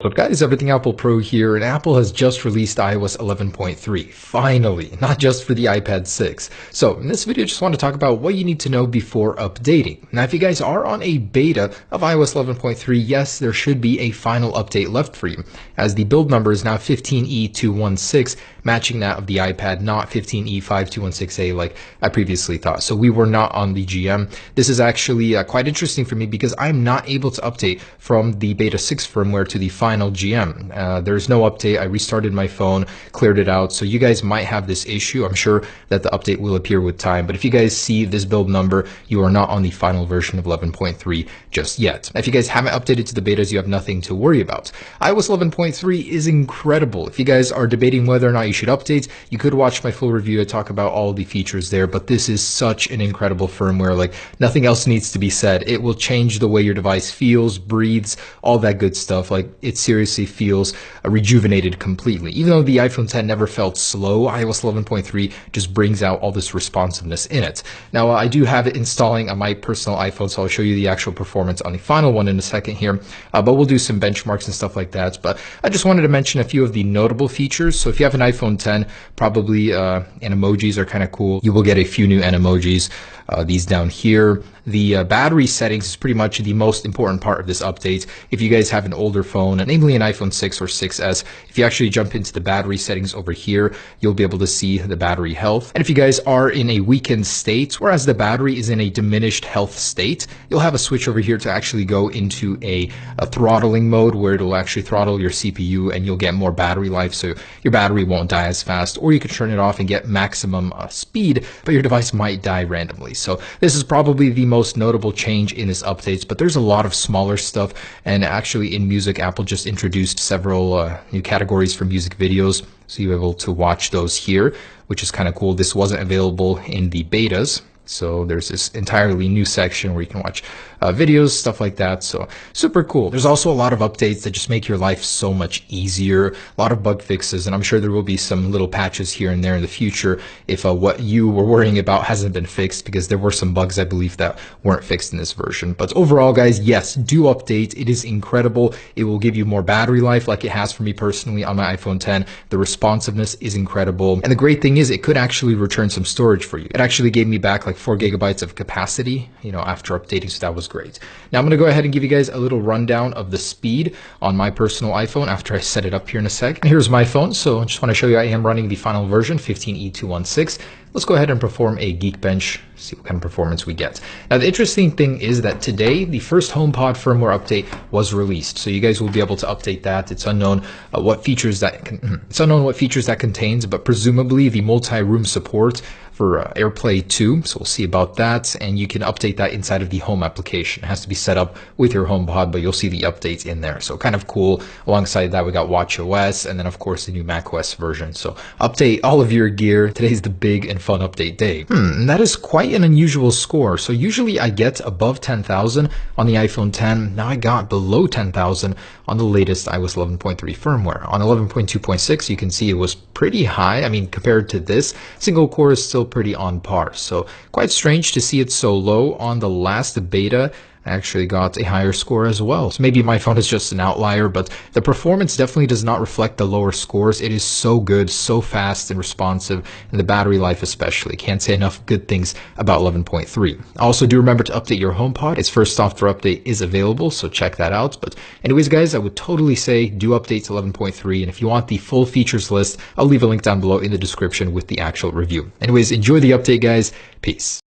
So guys, everything Apple Pro here, and Apple has just released iOS 11.3, finally, not just for the iPad 6. So in this video, I just want to talk about what you need to know before updating. Now, if you guys are on a beta of iOS 11.3, yes, there should be a final update left for you, as the build number is now 15E216, matching that of the iPad, not 15E5216A like I previously thought. So we were not on the GM. This is actually quite interesting for me because I'm not able to update from the beta 6 firmware to the final GM. There's no update. I restarted my phone, cleared it out. So you guys might have this issue. I'm sure that the update will appear with time. But if you guys see this build number, you are not on the final version of 11.3 just yet. If you guys haven't updated to the betas, you have nothing to worry about. iOS 11.3 is incredible. If you guys are debating whether or not you should update, you could watch my full review. I talk about all the features there, but this is such an incredible firmware. Like, nothing else needs to be said. It will change the way your device feels, breathes, all that good stuff. Like, it seriously feels rejuvenated completely. Even though the iPhone 10 never felt slow, iOS 11.3 just brings out all this responsiveness in it. Now, I do have it installing on my personal iPhone, so I'll show you the actual performance on the final one in a second here, but we'll do some benchmarks and stuff like that. But I just wanted to mention a few of the notable features. So if you have an iPhone 10, probably AniMojis are kind of cool. You will get a few new AniMojis, these down here. The battery settings is pretty much the most important part of this update. If you guys have an older phone, namely an iPhone 6 or 6S, if you actually jump into the battery settings over here, you'll be able to see the battery health. And if you guys are in a weakened state, whereas the battery is in a diminished health state, you'll have a switch over here to actually go into a throttling mode where it'll actually throttle your CPU and you'll get more battery life, so your battery won't die as fast. Or you can turn it off and get maximum speed, but your device might die randomly. So this is probably the most notable change in this updates, but there's a lot of smaller stuff. And actually in music, Apple just introduced several new categories for music videos, so you're able to watch those here, which is kind of cool. This wasn't available in the betas. So there's this entirely new section where you can watch videos, stuff like that. So super cool. There's also a lot of updates that just make your life so much easier. A lot of bug fixes, and I'm sure there will be some little patches here and there in the future if what you were worrying about hasn't been fixed, because there were some bugs I believe that weren't fixed in this version. But overall, guys, yes, do update. It is incredible. It will give you more battery life like it has for me personally on my iPhone 10. The responsiveness is incredible. And the great thing is it could actually return some storage for you. It actually gave me back like 4 gigabytes of capacity, after updating, so that was great. Now I'm going to go ahead and give you guys a little rundown of the speed on my personal iPhone after I set it up here in a sec. And here's my phone, so I just want to show you I am running the final version, 15E216. Let's go ahead and perform a Geekbench, see what kind of performance we get. Now, the interesting thing is that today, the first HomePod firmware update was released, so you guys will be able to update that. It's unknown what features that contains, but presumably the multi-room support for AirPlay 2, so we'll see about that, and you can update that inside of the Home application. It has to be set up with your HomePod, but you'll see the updates in there, so kind of cool. Alongside that, we got watchOS, and then of course the new macOS version. So update all of your gear. Today's the big and fun update day. That is quite an unusual score. So usually I get above 10,000 on the iPhone 10. Now I got below 10,000 on the latest iOS 11.3 firmware. On 11.2.6, you can see it was pretty high. I mean, compared to this, single core is still pretty on par. So quite strange to see it so low. On the last beta, I actually got a higher score as well. So maybe my phone is just an outlier, but the performance definitely does not reflect the lower scores. It is so good, so fast and responsive, and the battery life especially. Can't say enough good things about 11.3. Also, do remember to update your HomePod. Its first software update is available, so check that out. But anyways, guys, I would totally say do update to 11.3, and if you want the full features list, I'll leave a link down below in the description with the actual review. Anyways, enjoy the update, guys. Peace.